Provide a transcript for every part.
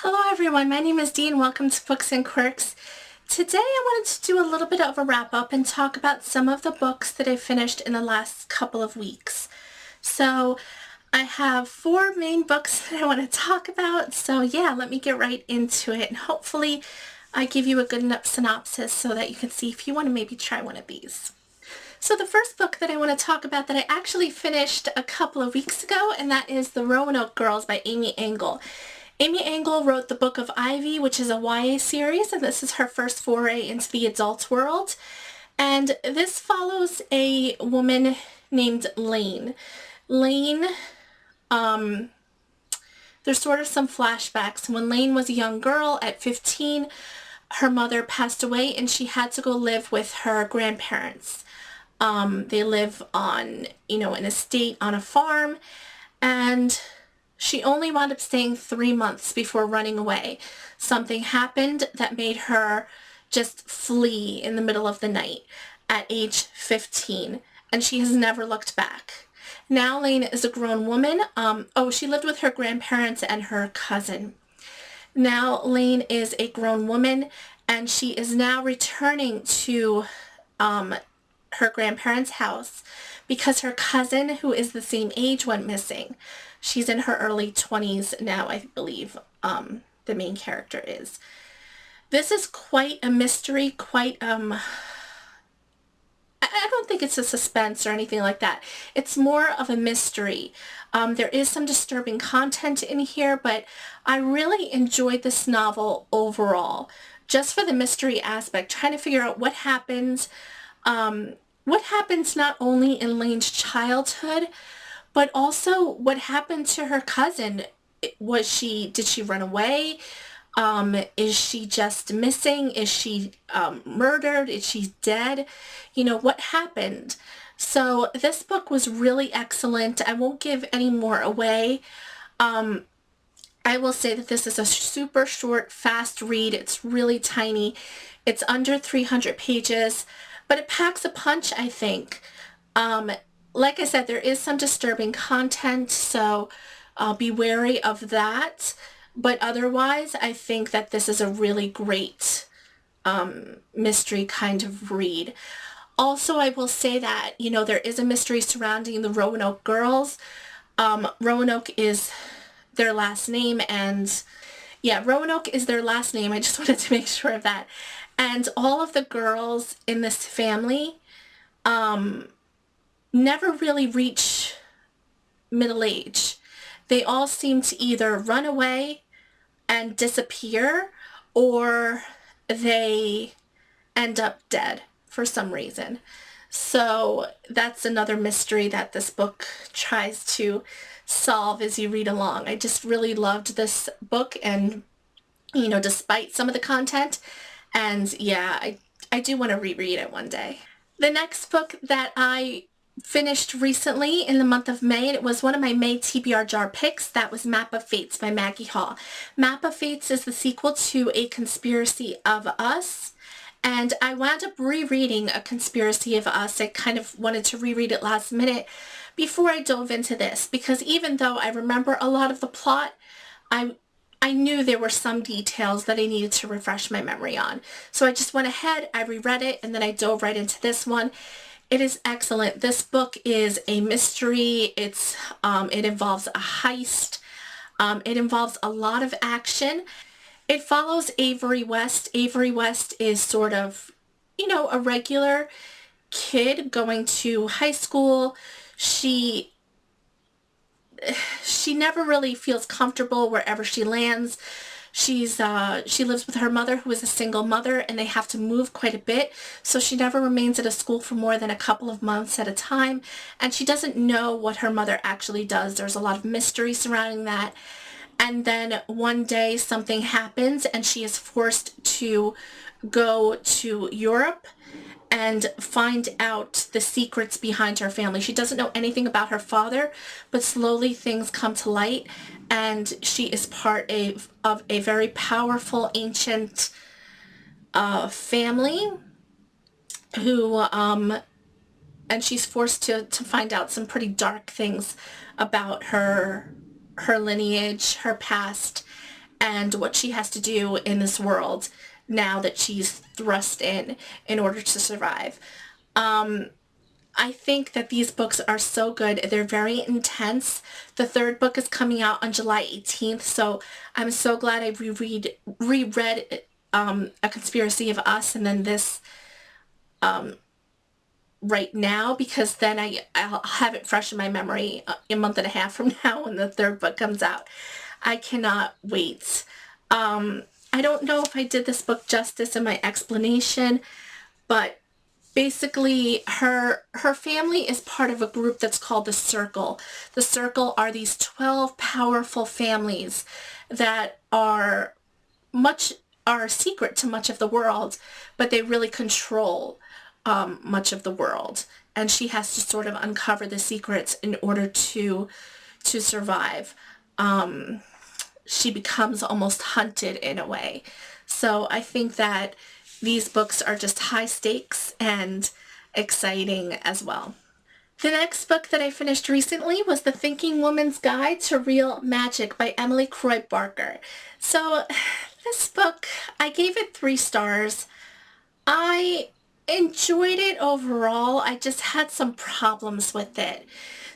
Hello everyone, my name is Dee and welcome to Books and Quirks. Today I wanted to do a little bit of a wrap-up and talk about some of the books that I finished in the last couple of weeks. So I have 4 main books that I want to talk about, so yeah, let me get right into it and hopefully I give you a good enough synopsis so that you can see if you want to maybe try one of these. So the first book that I want to talk about that I actually finished a couple of weeks ago, and that is The Roanoke Girls by Amy Engel. Amy Engel wrote the Book of Ivy, which is a YA series, and this is her first foray into the adult world. And this follows a woman named Lane. Lane, there's sort of some flashbacks. When Lane was a young girl at 15, her mother passed away and she had to go live with her grandparents. They live on, an estate on a farm, and she only wound up staying 3 months before running away. Something happened that made her just flee in the middle of the night at age 15, and she has never looked back. Now Lane is a grown woman. She lived with her grandparents and her cousin. Now Lane is a grown woman, and she is now returning to her grandparents' house because her cousin, who is the same age, went missing. She's in her early 20s now, I believe, the main character is. This is quite a mystery, I don't think it's a suspense or anything like that. It's more of a mystery. There is some disturbing content in here, but I really enjoyed this novel overall, just for the mystery aspect, trying to figure out what happens not only in Lane's childhood, but also what happened to her cousin. Did she run away? Is she just missing? Is she murdered? Is she dead? What happened? So this book was really excellent. I won't give any more away. I will say that this is a super short, fast read. It's really tiny. It's under 300 pages, but it packs a punch, I think. Like I said, there is some disturbing content, so be wary of that. But otherwise, I think that this is a really great mystery kind of read. Also, I will say that, there is a mystery surrounding the Roanoke Girls. Roanoke is their last name, and yeah, Roanoke is their last name. I just wanted to make sure of that. And all of the girls in this family never really reach middle age. They all seem to either run away and disappear, or they end up dead for some reason. So that's another mystery that this book tries to solve as you read along. I just really loved this book, and despite some of the content, and yeah, I do want to reread it one day. The next book that I finished recently in the month of May, and it was one of my May TBR jar picks, that was Map of Fates by Maggie Hall. Map of Fates is the sequel to A Conspiracy of Us, and I wound up rereading A Conspiracy of Us. I kind of wanted to reread it last minute before I dove into this, because even though I remember a lot of the plot, I knew there were some details that I needed to refresh my memory on. So I just went ahead, I reread it, and then I dove right into this one. It is excellent. This book is a mystery. It involves a heist. It involves a lot of action. It follows Avery West. Avery West is sort of, a regular kid going to high school. She never really feels comfortable wherever she lands. She lives with her mother, who is a single mother, and they have to move quite a bit, so she never remains at a school for more than a couple of months at a time, and she doesn't know what her mother actually does. There's a lot of mystery surrounding that, and then one day something happens and she is forced to go to Europe and find out the secrets behind her family. She doesn't know anything about her father, but slowly things come to light, and she is part of a very powerful ancient family who, and she's forced to find out some pretty dark things about her lineage, her past, and what she has to do in this world now that she's thrust in order to survive. I think that these books are so good. They're very intense. The third book is coming out on July 18th, so I'm so glad I reread A Conspiracy of Us and then this right now, because then I'll have it fresh in my memory a month and a half from now when the third book comes out. I cannot wait. I don't know if I did this book justice in my explanation, but basically her family is part of a group that's called the Circle. The Circle are these 12 powerful families that are secret to much of the world, but they really control much of the world. And she has to sort of uncover the secrets in order to survive. She becomes almost hunted in a way. So I think that these books are just high stakes and exciting as well. The next book that I finished recently was The Thinking Woman's Guide to Real Magic by Emily Croy Barker. So this book, I gave it 3 stars. I enjoyed it overall. I just had some problems with it.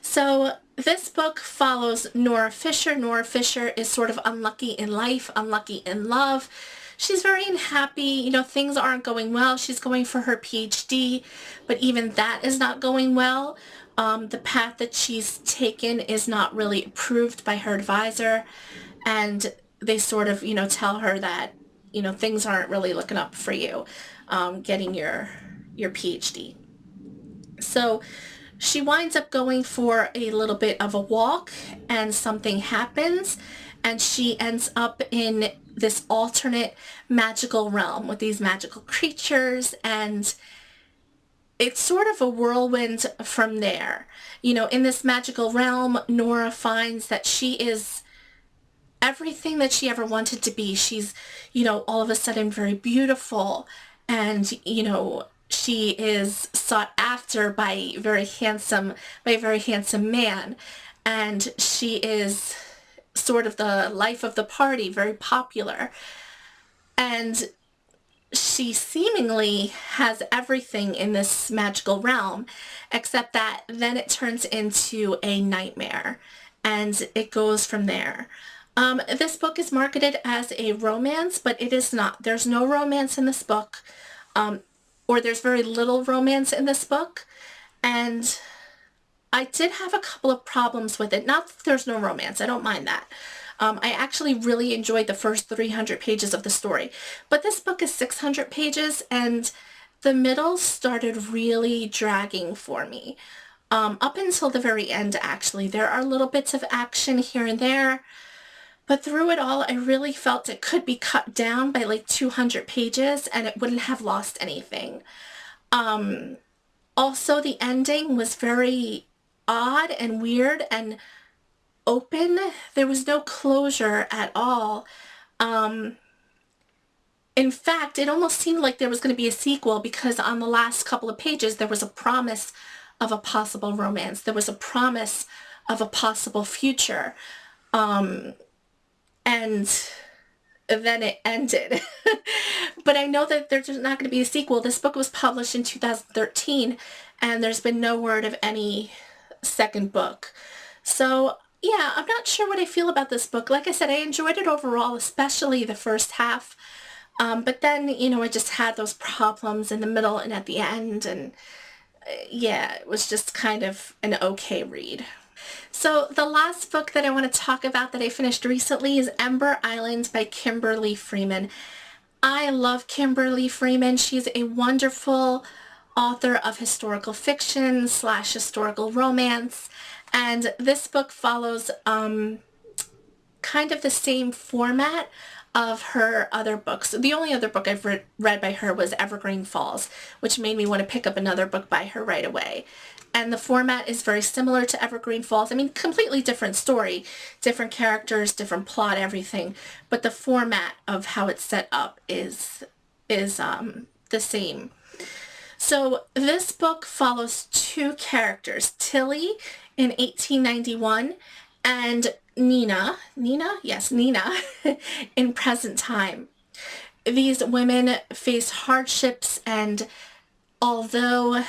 So this book follows Nora Fisher. Nora Fisher is sort of unlucky in life, unlucky in love. She's very unhappy. You know, things aren't going well. She's going for her PhD, but even that is not going well. The path that she's taken is not really approved by her advisor, and they sort of, tell her that, things aren't really looking up for you, getting your PhD. So she winds up going for a little bit of a walk, and something happens, and she ends up in this alternate magical realm with these magical creatures, and it's sort of a whirlwind from there. In this magical realm, Nora finds that she is everything that she ever wanted to be. She's, all of a sudden very beautiful, and, she is sought after by a very handsome man, and she is sort of the life of the party, very popular, and she seemingly has everything in this magical realm, except that then it turns into a nightmare, and it goes from there. This book is marketed as a romance, but it is not. There's no romance in this book, or there's very little romance in this book, and I did have a couple of problems with it. Not that there's no romance. I don't mind that. I actually really enjoyed the first 300 pages of the story. But this book is 600 pages, and the middle started really dragging for me. Up until the very end, actually. There are little bits of action here and there, but through it all, I really felt it could be cut down by like 200 pages, and it wouldn't have lost anything. Also, the ending was very odd and weird and open. There was no closure at all. In fact, it almost seemed like there was going to be a sequel, because on the last couple of pages there was a promise of a possible romance. There was a promise of a possible future. And then it ended. But I know that there's not going to be a sequel. This book was published in 2013, and there's been no word of any second book. So yeah, I'm not sure what I feel about this book. Like I said, I enjoyed it overall, especially the first half. But then, I just had those problems in the middle and at the end, and yeah, it was just kind of an okay read. So the last book that I want to talk about that I finished recently is Ember Island by Kimberly Freeman. I love Kimberly Freeman. She's a wonderful author of historical fiction / historical romance, and this book follows kind of the same format of her other books. The only other book I've read by her was Evergreen Falls, which made me want to pick up another book by her right away. And the format is very similar to Evergreen Falls. I mean, completely different story, different characters, different plot, everything. But the format of how it's set up is the same. So this book follows 2 characters, Tilly in 1891 and Yes, Nina, in present time. These women face hardships, and although,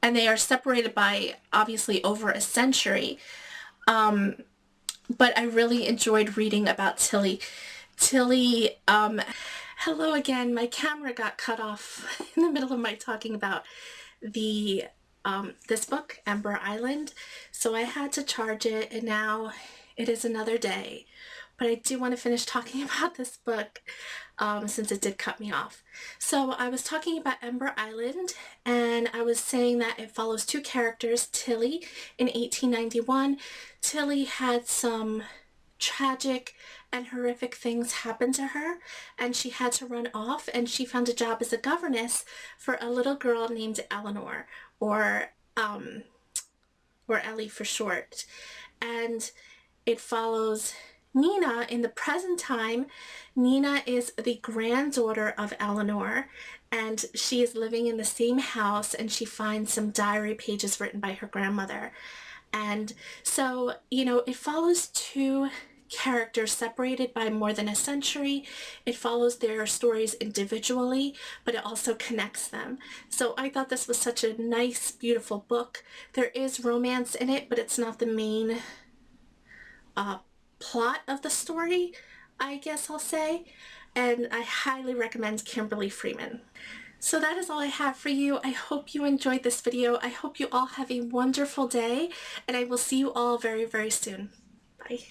and they are separated by obviously over a century, but I really enjoyed reading about Tilly. Tilly, hello again. My camera got cut off in the middle of my talking about the this book, Ember Island. So I had to charge it, and now it is another day. But I do want to finish talking about this book since it did cut me off. So I was talking about Ember Island, and I was saying that it follows two characters. Tilly in 1891. Tilly had some tragic and horrific things happen to her, and she had to run off, and she found a job as a governess for a little girl named Eleanor, or Ellie for short. And it follows Nina in the present time. Nina is the granddaughter of Eleanor, and she is living in the same house, and she finds some diary pages written by her grandmother. And so, you know, it follows two characters separated by more than a century. It follows their stories individually, but it also connects them. So I thought this was such a nice, beautiful book. There is romance in it, but it's not the main plot of the story, I guess I'll say. And I highly recommend Kimberly Freeman. So that is all I have for you. I hope you enjoyed this video. I hope you all have a wonderful day, and I will see you all very, very soon. Bye.